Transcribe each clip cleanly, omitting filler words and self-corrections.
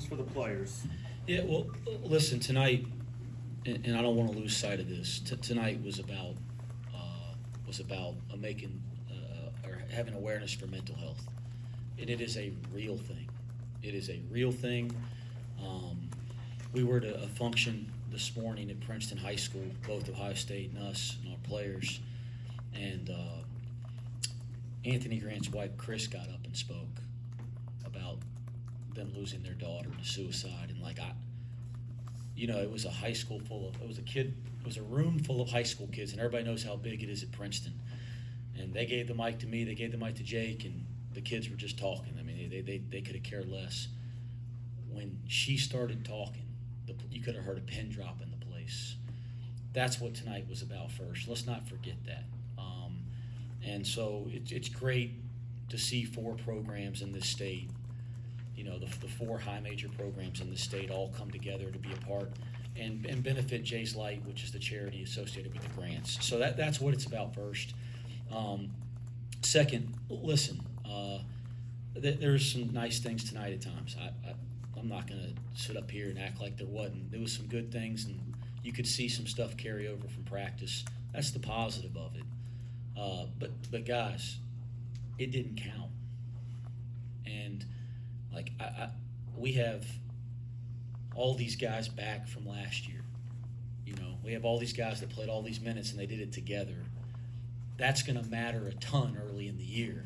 for the players. Yeah, well, listen, tonight, and I don't want to lose sight of this. Tonight was about making or having awareness for mental health, and it is a real thing. It is a real thing. We were at a function this morning at Princeton High School, both Ohio State and us and our players, and Anthony Grant's wife Chris got up and spoke about them losing their daughter to suicide, and it was a high school it was a room full of high school kids, and everybody knows how big it is at Princeton. And they gave the mic to me, they gave the mic to Jake, and the kids were just talking. I mean, they could have cared less. When she started talking, you could have heard a pin drop in the place. That's what tonight was about first. Let's not forget that. And so it's great to see 4 programs in this state, the 4 high major programs in the state all come together to be a part and benefit Jay's Light, which is the charity associated with the grants. So that's what it's about first. Second, listen, there's some nice things tonight at times. I'm not going to sit up here and act like there wasn't. There was some good things, and you could see some stuff carry over from practice. That's the positive of it. But guys, it didn't count. And we have all these guys back from last year. We have all these guys that played all these minutes and they did it together. That's going to matter a ton early in the year,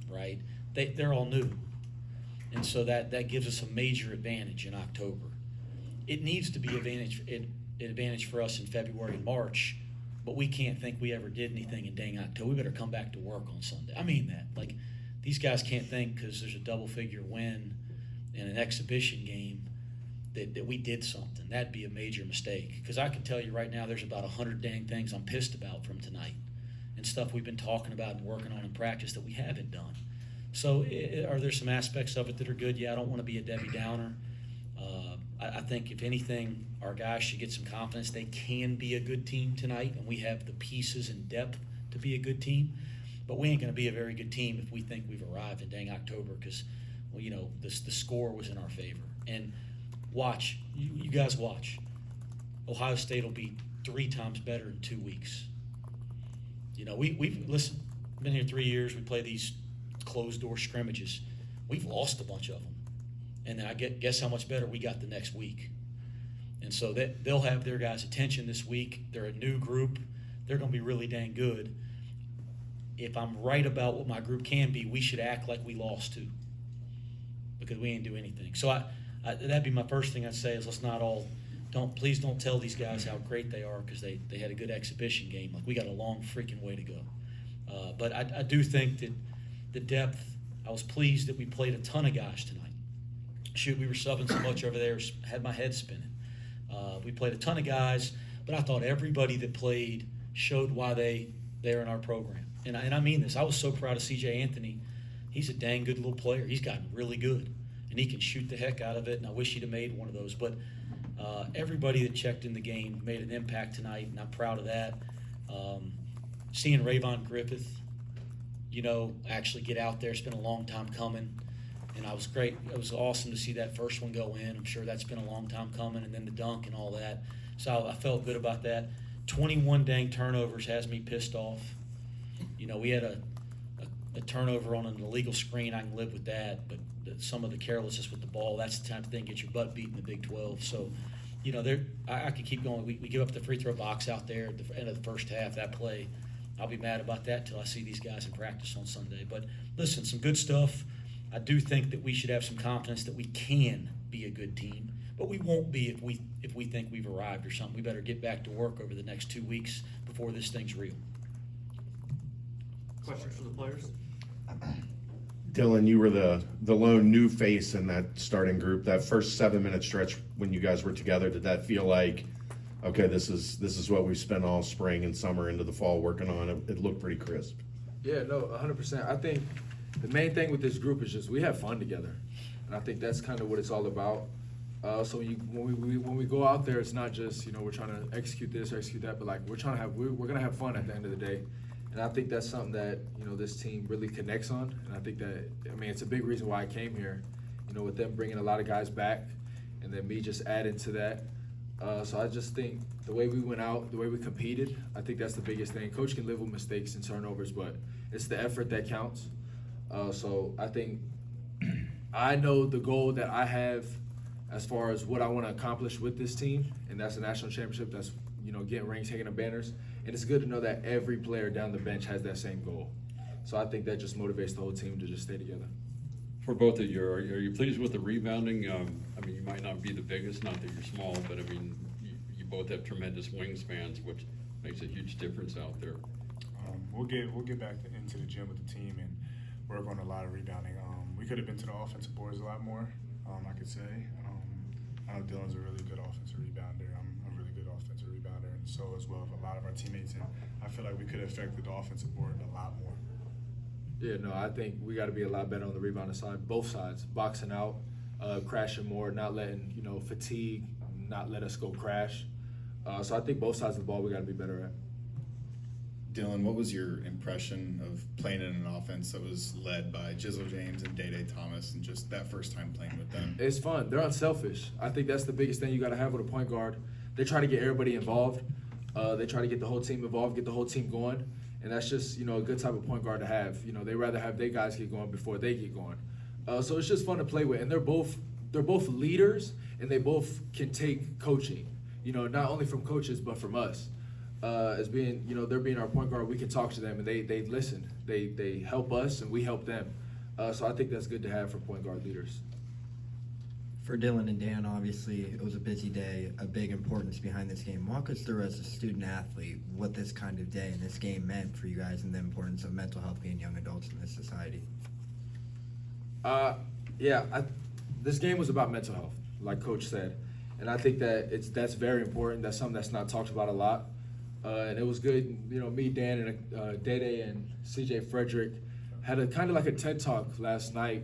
right? They're all new. And so that gives us a major advantage in October. It needs to be an advantage for us in February and March, but we can't think we ever did anything in dang October. We better come back to work on Sunday. I mean that. These guys can't think because there's a double-figure win in an exhibition game that we did something. That'd be a major mistake. Because I can tell you right now there's about 100 dang things I'm pissed about from tonight and stuff we've been talking about and working on in practice that we haven't done. So are there some aspects of it that are good? Yeah, I don't want to be a Debbie Downer. I think if anything, our guys should get some confidence. They can be a good team tonight, and we have the pieces and depth to be a good team. But we ain't going to be a very good team if we think we've arrived in dang October because, the score was in our favor. And watch, you guys watch. Ohio State will be 3 times better in 2 weeks. We've listen, been here 3 years. We play these closed-door scrimmages. We've lost a bunch of them. And then guess how much better we got the next week. And so they'll have their guys' attention this week. They're a new group. They're going to be really dang good. If I'm right about what my group can be, we should act like we lost too, because we ain't do anything. So that'd be my first thing I'd say is let's not all please don't tell these guys how great they are because they had a good exhibition game. We got a long freaking way to go. But I do think that the depth. I was pleased that we played a ton of guys tonight. Shoot, we were subbing so much over there, had my head spinning. We played a ton of guys, but I thought everybody that played showed why they're in our program. And I mean this. I was so proud of C.J. Anthony. He's a dang good little player. He's gotten really good, and he can shoot the heck out of it, and I wish he'd have made one of those. But everybody that checked in the game made an impact tonight, and I'm proud of that. Seeing Rayvon Griffith, actually get out there. It's been a long time coming. And it was awesome to see that first one go in. I'm sure that's been a long time coming, and then the dunk and all that. So I felt good about that. 21 dang turnovers has me pissed off. We had a turnover on an illegal screen. I can live with that, but some of the carelessness with the ball, that's the type of thing get your butt beat in the Big 12. So, I could keep going. We give up the free throw box out there at the end of the first half, that play. I'll be mad about that until I see these guys in practice on Sunday. But listen, some good stuff. I do think that we should have some confidence that we can be a good team, but we won't be if we think we've arrived or something. We better get back to work over the next 2 weeks before this thing's real. Questions for the players? Dillon, you were the lone new face in that starting group. That first 7-minute stretch when you guys were together, did that feel like, okay, this is what we've spent all spring and summer into the fall working on? It looked pretty crisp. Yeah, no, 100%. I think the main thing with this group is just we have fun together, and I think that's kind of what it's all about. So when we go out there, it's not just we're trying to execute this or execute that, but we're gonna have fun at the end of the day, and I think that's something that this team really connects on, and I think that it's a big reason why I came here, with them bringing a lot of guys back, and then me just adding to that. So I just think the way we went out, the way we competed, I think that's the biggest thing. Coach can live with mistakes and turnovers, but it's the effort that counts. So I think I know the goal that I have as far as what I want to accomplish with this team, and that's a national championship. That's getting rings, hanging up banners, and it's good to know that every player down the bench has that same goal. So I think that just motivates the whole team to just stay together. For both of you, are you pleased with the rebounding? I mean, you might not be the biggest, not that you're small, but I mean, you both have tremendous wingspans, which makes a huge difference out there. We'll get back into the gym with the team and work on a lot of rebounding. We could have been to the offensive boards a lot more, I could say. I know Dillon's a really good offensive rebounder. I'm a really good offensive rebounder, and so as well as a lot of our teammates. And I feel like we could have affected the offensive board a lot more. Yeah, no, I think we got to be a lot better on the rebounding side, both sides, boxing out, crashing more, not letting fatigue, not let us go crash. So I think both sides of the ball we got to be better at. Dillon, what was your impression of playing in an offense that was led by Jizzle James and Day Thomas, and just that first time playing with them? It's fun. They're unselfish. I think that's the biggest thing you got to have with a point guard. They try to get everybody involved. They try to get the whole team involved, get the whole team going, and that's just a good type of point guard to have. They rather have their guys get going before they get going. So it's just fun to play with, and they're both leaders, and they both can take coaching. Not only from coaches but from us. As being, they're being our point guard, we can talk to them, and they listen. They help us, and we help them. So I think that's good to have for point guard leaders. For Dillon and Dan, obviously, it was a busy day, a big importance behind this game. Walk us through, as a student athlete, what this kind of day and this game meant for you guys, and the importance of mental health being young adults in this society. This game was about mental health, like Coach said, and I think that that's very important. That's something that's not talked about a lot. And it was good, me, Dan, and Dede and CJ Frederick had a kind of like a TED Talk last night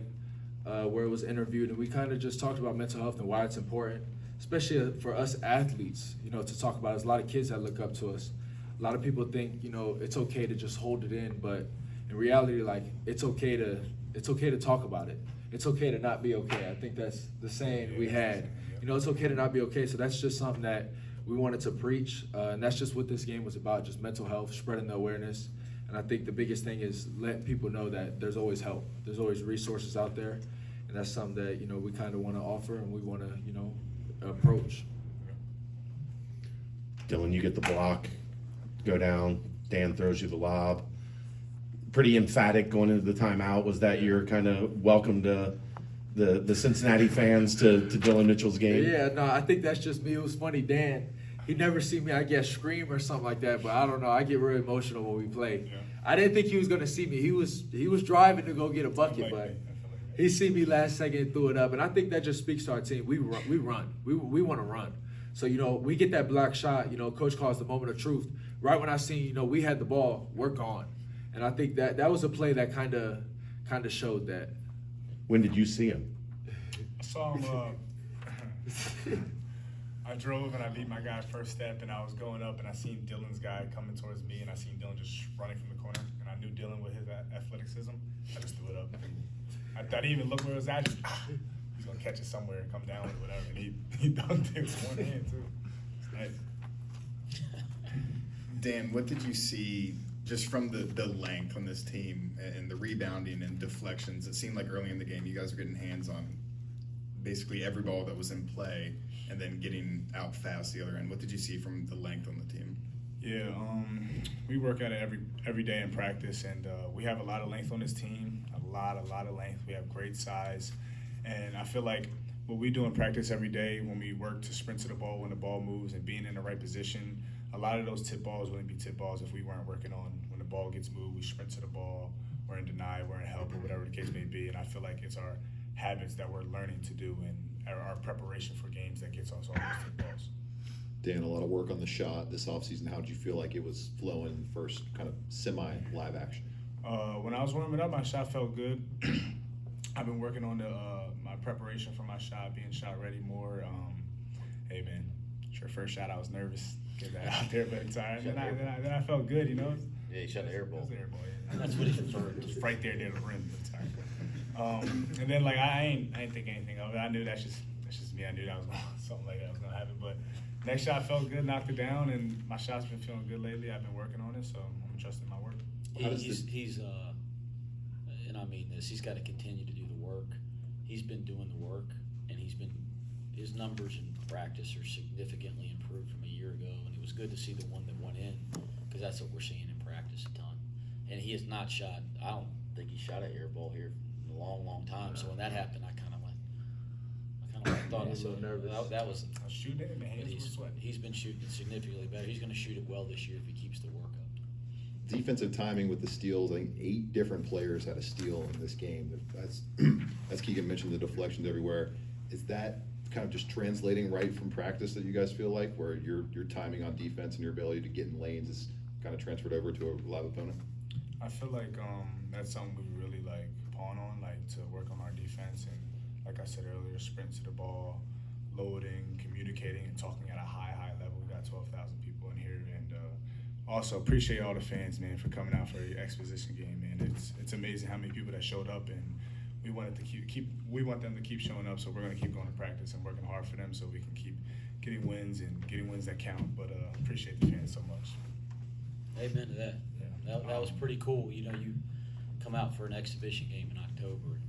where it was interviewed, and we kind of just talked about mental health and why it's important, especially for us athletes, to talk about it. There's a lot of kids that look up to us. A lot of people think, it's okay to just hold it in, but in reality, like, it's okay to talk about it. It's okay to not be okay. I think that's the saying we had. It's okay to not be okay, so that's just something that we wanted to preach, and that's just what this game was about, just mental health, spreading the awareness. And I think the biggest thing is letting people know that there's always help. There's always resources out there, and that's something that, we kind of want to offer and we want to, approach. Dillon, you get the block, go down, Dan throws you the lob. Pretty emphatic going into the timeout. Was that your kind of welcome to the Cincinnati fans to Dillon Mitchell's game? Yeah, no, I think that's just me. It was funny, Dan. He never seen me, I guess, scream or something like that, but I don't know. I get real emotional when we play. Yeah. I didn't think he was going to see me. He was driving to go get a bucket, but he see me last second and threw it up. And I think that just speaks to our team. We run. We want to run. So, we get that block shot, Coach calls the moment of truth. Right when I seen, we had the ball, we're gone. And I think that was a play that kind of showed that. When did you see him? I saw him. I drove and I beat my guy's first step, and I was going up, and I seen Dillon's guy coming towards me, and I seen Dillon just running from the corner, and I knew Dillon with his athleticism. I just threw it up. I didn't even look where it was at. Just he's gonna catch it somewhere and come down with whatever. And he dunked it with one hand too. It's nice. Dan, what did you see just from the length on this team and the rebounding and deflections? It seemed like early in the game you guys were getting hands on basically every ball that was in play and then getting out fast the other end. What did you see from the length on the team? Yeah, we work at it every day in practice, and we have a lot of length on this team, a lot of length. We have great size, and I feel like what we do in practice every day when we work to sprint to the ball when the ball moves and being in the right position, a lot of those tip balls wouldn't be tip balls if we weren't working on when the ball gets moved, we sprint to the ball, we're in deny, we're in help, or whatever the case may be. And I feel like it's our habits that we're learning to do and our preparation for games that gets us all those tip balls. Dan, a lot of work on the shot this offseason. How did you feel like it was flowing first kind of semi-live action? When I was warming up, my shot felt good. I've been working on my preparation for my shot, being shot ready more. Hey, man, it's your first shot. I was nervous. Get that out there, but it's all right. Then I felt good, Yeah, he shot the air ball. It was the air ball, yeah. That's what he's referring to. It's right there near the rim. It's all And then like I ain't think anything of it. I knew that's just me. I knew that was something like that was gonna happen. But next shot felt good, knocked it down, and my shot's been feeling good lately. I've been working on it, so I'm trusting my work. He's and I mean this, he's got to continue to do the work. He's been doing the work, and his numbers in practice are significantly improved from a year ago, and it was good to see the one that went in, because that's what we're seeing in practice a ton. And he has not shot, I don't think he shot an air ball here in a long, long time. So when that happened, I kind of thought, I was a little nervous. that was, I was shooting it, and my but hands were sweating. he's been shooting it significantly better. He's going to shoot it well this year if he keeps the work up. Defensive timing with the steals, I think 8 different players had a steal in this game. As Keegan mentioned, the deflections everywhere. Is that kind of just translating right from practice that you guys feel like, where your timing on defense and your ability to get in lanes is kind of transferred over to a live opponent? I feel like that's something we really like pawn on, like to work on our defense, and like I said earlier, sprint to the ball, loading, communicating, and talking at a high level. We got 12,000 people in here, and also appreciate all the fans, man, for coming out for the exposition game, man. It's amazing how many people that showed up, and we wanted to we want them to keep showing up, so we're going to keep going to practice and working hard for them so we can keep getting wins that count. But appreciate the fans so much. Amen to that. Yeah. That was pretty cool. You know, you come out for an exhibition game in October, and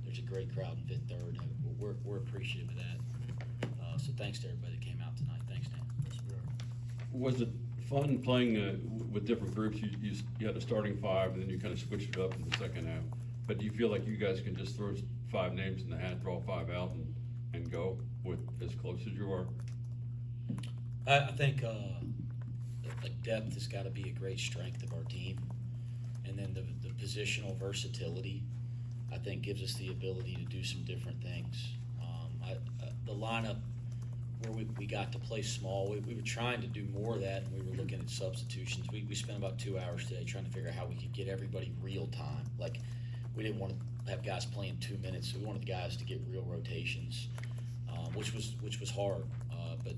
there's a great crowd in Fifth Third. And we're appreciative of that. So thanks to everybody that came out tonight. Thanks, Dan. Yes, we are. Was it fun playing with different groups? You had a starting 5, and then you kind of switched it up in the second half. But do you feel like you guys can just throw 5 names in the hat, draw 5 out, and go with as close as you are? I think depth has got to be a great strength of our team, and then the positional versatility, I think, gives us the ability to do some different things. The lineup where we got to play small, we were trying to do more of that, and we were looking at substitutions. We spent about 2 hours today trying to figure out how we could get everybody real time. Like, we didn't want to have guys playing 2 minutes, so we wanted the guys to get real rotations, which was hard. But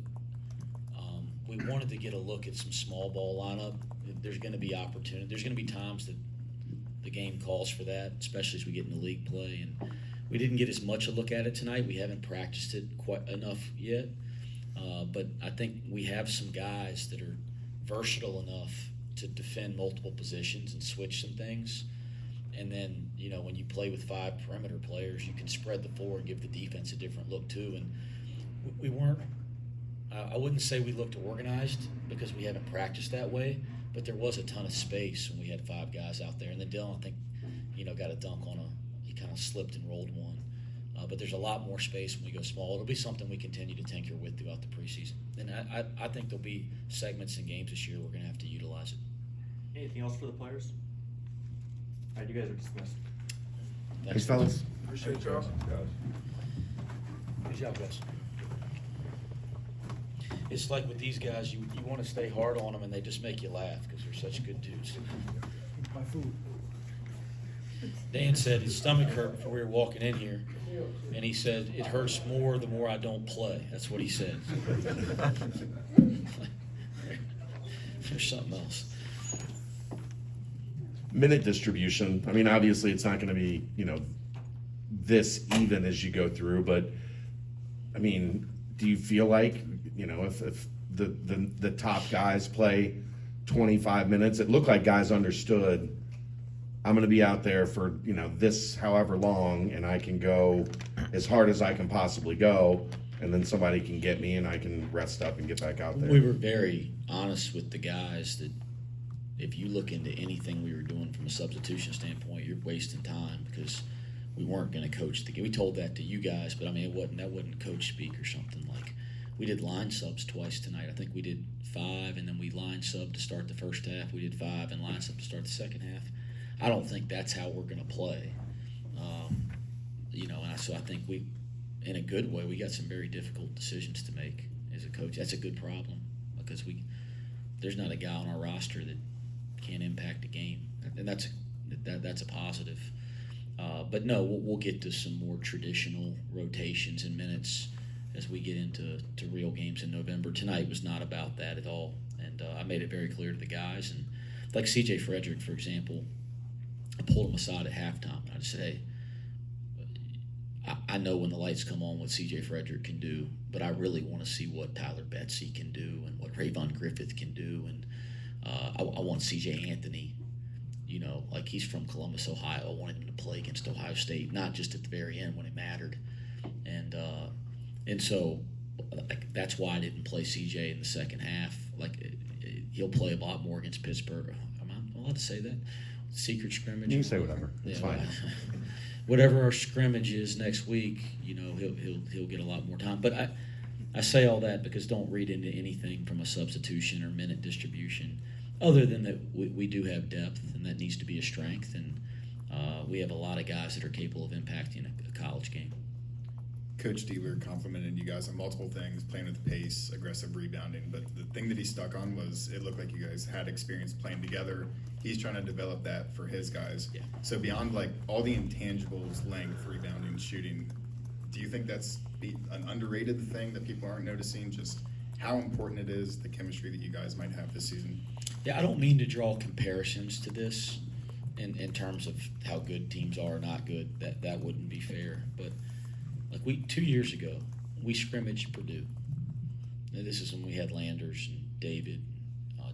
we wanted to get a look at some small ball lineup. There's going to be opportunity. There's going to be times that the game calls for that, especially as we get into league play. And we didn't get as much a look at it tonight. We haven't practiced it quite enough yet. But I think we have some guys that are versatile enough to defend multiple positions and switch some things. And then, you know, when you play with 5 perimeter players, you can spread the floor and give the defense a different look too. And we weren't, I wouldn't say we looked organized because we haven't practiced that way, but there was a ton of space when we had 5 guys out there. And then Dillon, I think, you know, got a dunk on he kind of slipped and rolled one. But there's a lot more space when we go small. It'll be something we continue to tinker with throughout the preseason. And I think there'll be segments in games this year we're going to have to utilize it. Anything else for the players? All right, you guys are dismissed. Thanks, fellas. Appreciate y'all. Good job, guys. It's like with these guys, you want to stay hard on them, and they just make you laugh because they're such good dudes. My food. Dan said his stomach hurt before we were walking in here, and he said, it hurts more the more I don't play. That's what he said. There's something else. Minute distribution. I mean, obviously, it's not going to be, you know, this even as you go through, but I mean, do you feel like, you know, if the top guys play 25 minutes, it looked like guys understood, I'm going to be out there for, you know, this however long, and I can go as hard as I can possibly go, and then somebody can get me and I can rest up and get back out there. We were very honest with the guys that if you look into anything we were doing from a substitution standpoint, you're wasting time because we weren't going to coach the game. We told that to you guys, but I mean, that wasn't coach speak or something. Like, we did line subs twice tonight. I think we did 5, and then we line sub to start the first half. We did 5 and line sub to start the second half. I don't think that's how we're going to play. You know, and so I think we, in a good way, we got some very difficult decisions to make as a coach. That's a good problem because there's not a guy on our roster that can't impact a game, and that's a positive. But no, we'll get to some more traditional rotations and minutes as we get into real games in November. Tonight was not about that at all, and I made it very clear to the guys. And like C.J. Frederick, for example, I pulled him aside at halftime, and I just said, hey, I know when the lights come on what C.J. Frederick can do, but I really want to see what Tyler Betsy can do and what Rayvon Griffith can do. And I want C.J. Anthony, you know, like he's from Columbus, Ohio. I wanted him to play against Ohio State, not just at the very end when it mattered. And so like, that's why I didn't play C.J. in the second half. Like he'll play a lot more against Pittsburgh. Am I allowed to say that? Secret scrimmage? You can say whatever. It's Yeah, fine. whatever our scrimmage is next week, you know, he'll get a lot more time. But I say all that because don't read into anything from a substitution or minute distribution, other than that we do have depth, and that needs to be a strength. And we have a lot of guys that are capable of impacting a college game. Coach Dealer complimented you guys on multiple things, playing with pace, aggressive rebounding, but the thing that he stuck on was it looked like you guys had experience playing together. He's trying to develop that for his guys. Yeah. So beyond like all the intangibles, length, rebounding, shooting, do you think that's an underrated thing that people aren't noticing, just how important it is, the chemistry that you guys might have this season? Yeah, I don't mean to draw comparisons to this in terms of how good teams are or not good. That wouldn't be fair. But like 2 years ago, we scrimmaged Purdue. Now, this is when we had Landers and David.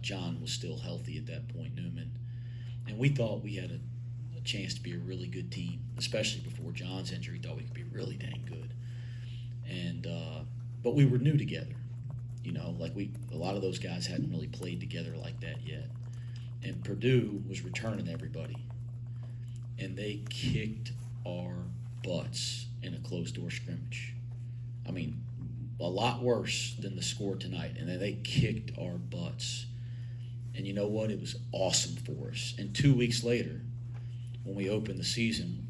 John was still healthy at that point, Newman. And we thought we had a chance to be a really good team, especially before John's injury. Thought we could be really dang good. And but we were new together. You know, like a lot of those guys hadn't really played together like that yet. And Purdue was returning everybody. And they kicked our butts in a closed-door scrimmage. I mean, a lot worse than the score tonight. And then they kicked our butts. And you know what? It was awesome for us. And 2 weeks later, when we opened the season,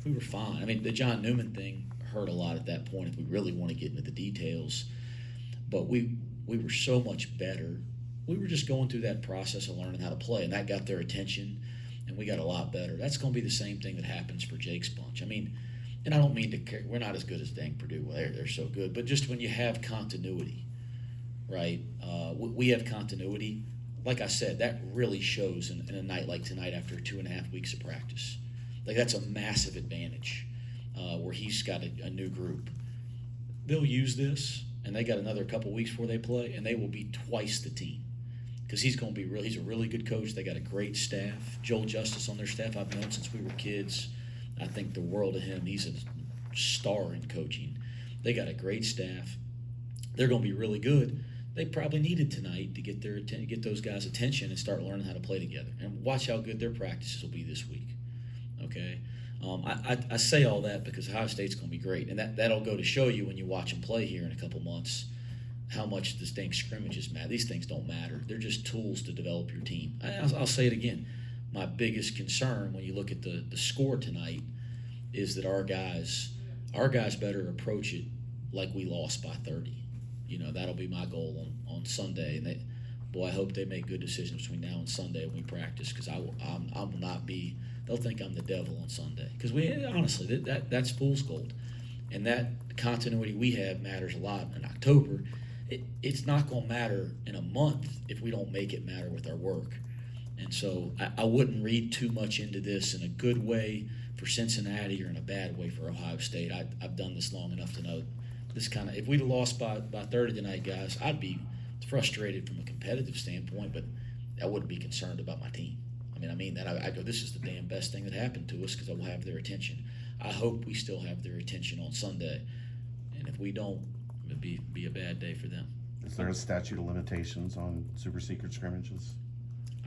we were fine. I mean, the John Newman thing hurt a lot at that point if we really want to get into the details. But we were so much better. We were just going through that process of learning how to play, and that got their attention, and we got a lot better. That's going to be the same thing that happens for Jake's bunch. I mean, and I don't mean to – we're not as good as dang Purdue. Well, they're so good. But just when you have continuity, right, we have continuity. Like I said, that really shows in a night like tonight after 2.5 weeks of practice. Like that's a massive advantage where he's got a new group. They'll use this, and they got another couple weeks before they play, and they will be twice the team because he's going to be he's a really good coach. They got a great staff. Joel Justice on their staff I've known since we were kids. I think the world of him. He's a star in coaching. They got a great staff. They're going to be really good. They probably needed tonight to get those guys' attention and start learning how to play together. And watch how good their practices will be this week. Okay, I say all that because Ohio State's going to be great, and that'll go to show you when you watch them play here in a couple months how much this dang scrimmages matter. These things don't matter; they're just tools to develop your team. I'll say it again. My biggest concern when you look at the score tonight is that our guys better approach it like we lost by 30. You know, that'll be my goal on Sunday. And I hope they make good decisions between now and Sunday when we practice, because I will not be. They'll think I'm the devil on Sunday, because honestly that's fool's gold, and that continuity we have matters a lot in October. It's not going to matter in a month if we don't make it matter with our work. And so I wouldn't read too much into this in a good way for Cincinnati or in a bad way for Ohio State. I've done this long enough to know this kind of. If we'd have lost by 30 tonight, guys, I'd be frustrated from a competitive standpoint, but I wouldn't be concerned about my team. I mean that. I go, this is the damn best thing that happened to us because I will have their attention. I hope we still have their attention on Sunday, and if we don't, it'd be a bad day for them. Is there a statute of limitations on super secret scrimmages?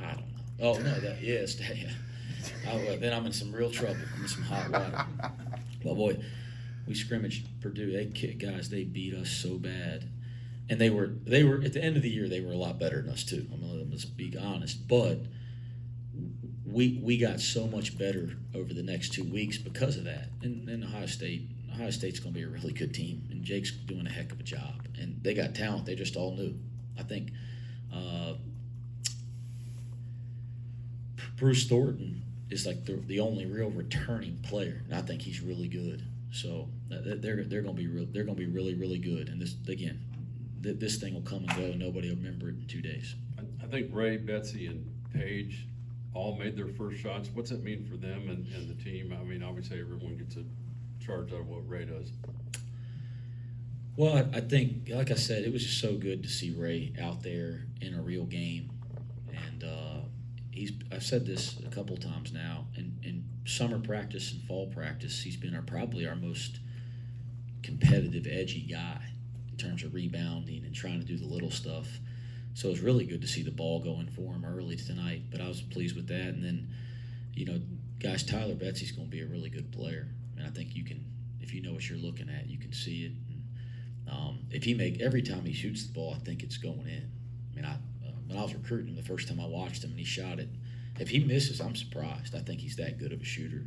I don't know. Oh no, yes, yeah. Then I'm in some real trouble. I'm in some hot water. Well, boy, we scrimmaged Purdue. They beat us so bad, and they were at the end of the year they were a lot better than us too. I'm gonna let them be honest, but we got so much better over the next 2 weeks because of that. And Ohio State's going to be a really good team, and Jake's doing a heck of a job. And they got talent. They just all knew. I think Bruce Thornton is like the only real returning player, and I think he's really good. So they're going to be really, really good. And this thing will come and go, and nobody will remember it in 2 days. I think Ray, Betsy, and Paige all made their first shots. What's that mean for them and the team? I mean, obviously everyone gets a supercharged out of what Ray does. Well, I think, like I said, it was just so good to see Ray out there in a real game. And I've said this a couple times now, in summer practice and fall practice, he's been probably our most competitive, edgy guy in terms of rebounding and trying to do the little stuff. So it was really good to see the ball going for him early tonight, but I was pleased with that. And then, guys, Tyler Betsy's going to be a really good player. And I think you can, if you know what you're looking at, you can see it. And, every time he shoots the ball, I think it's going in. I mean, when I was recruiting him the first time I watched him and he shot it, if he misses, I'm surprised. I think he's that good of a shooter.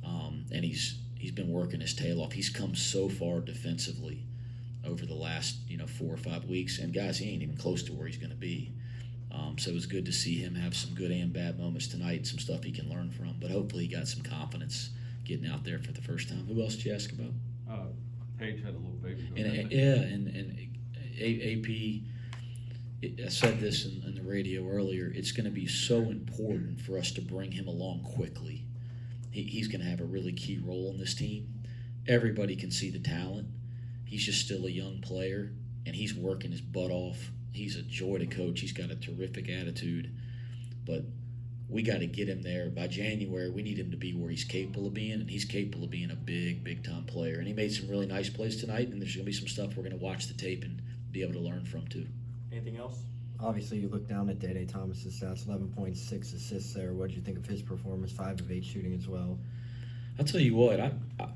And he's been working his tail off. He's come so far defensively over the last 4 or 5 weeks, and guys, he ain't even close to where he's going to be. So it was good to see him have some good and bad moments tonight, some stuff he can learn from. But hopefully he got some confidence getting out there for the first time. Who else did you ask about? Paige had a little baby. And AP. I said this in the radio earlier. It's going to be so important for us to bring him along quickly. He's going to have a really key role in this team. Everybody can see the talent. He's just still a young player, and he's working his butt off. He's a joy to coach. He's got a terrific attitude. But we got to get him there. By January, we need him to be where he's capable of being, and he's capable of being a big, big-time player. And he made some really nice plays tonight, and there's going to be some stuff we're going to watch the tape and be able to learn from, too. Anything else? Obviously, you look down at Day Thomas's stats, 11.6 assists there. What did you think of his performance? 5 of 8 shooting as well. I'll tell you what, I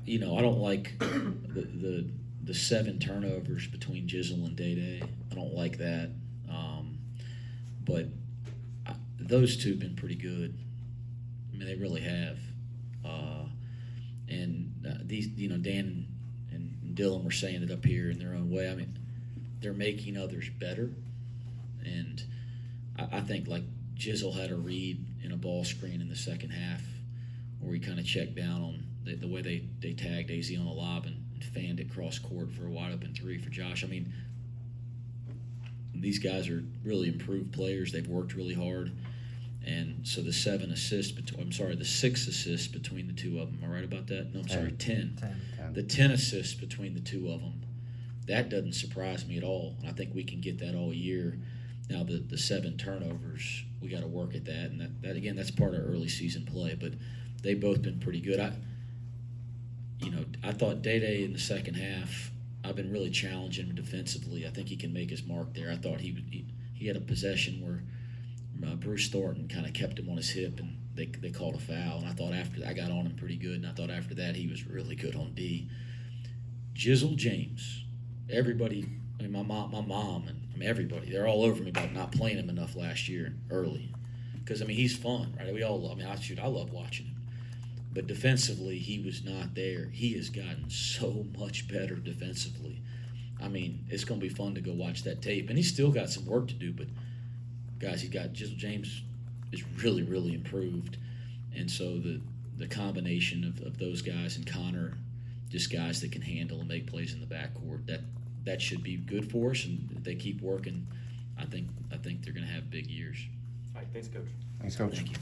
don't like the 7 turnovers between Jizzle and Day. I don't like that. But those two have been pretty good. I mean, they really have. These, Dan and Dillon were saying it up here in their own way. I mean, they're making others better. And I think, like, Jizzle had a read in a ball screen in the second half where he kind of checked down on the way they tagged AZ on the lob and fanned it cross court for a wide open 3 for Josh. I mean, these guys are really improved players. They've worked really hard. And so the 6 assists between the two of them. Am I right about that? No, I'm sorry, 10. 10. The 10 assists between the two of them. That doesn't surprise me at all. And I think we can get that all year. Now, the 7 turnovers, we got to work at that. And that again, that's part of early season play. But they've both been pretty good. I thought Day in the second half, I've been really challenging him defensively. I think he can make his mark there. I thought he had a possession where Bruce Thornton kind of kept him on his hip, and they called a foul. And I thought after that, I got on him pretty good, and I thought after that he was really good on D. Jizzle James, everybody, I mean, my mom, and everybody, they're all over me about not playing him enough last year early. Because, I mean, he's fun, right? We all love, I love watching him. But defensively, he was not there. He has gotten so much better defensively. I mean, it's going to be fun to go watch that tape. And he's still got some work to do, but, guys, Jizzle James is really, really improved. And so the combination of those guys and Connor, just guys that can handle and make plays in the backcourt, that should be good for us. And if they keep working, I think they're going to have big years. All right, thanks, Coach. Thanks, Coach. Thank you.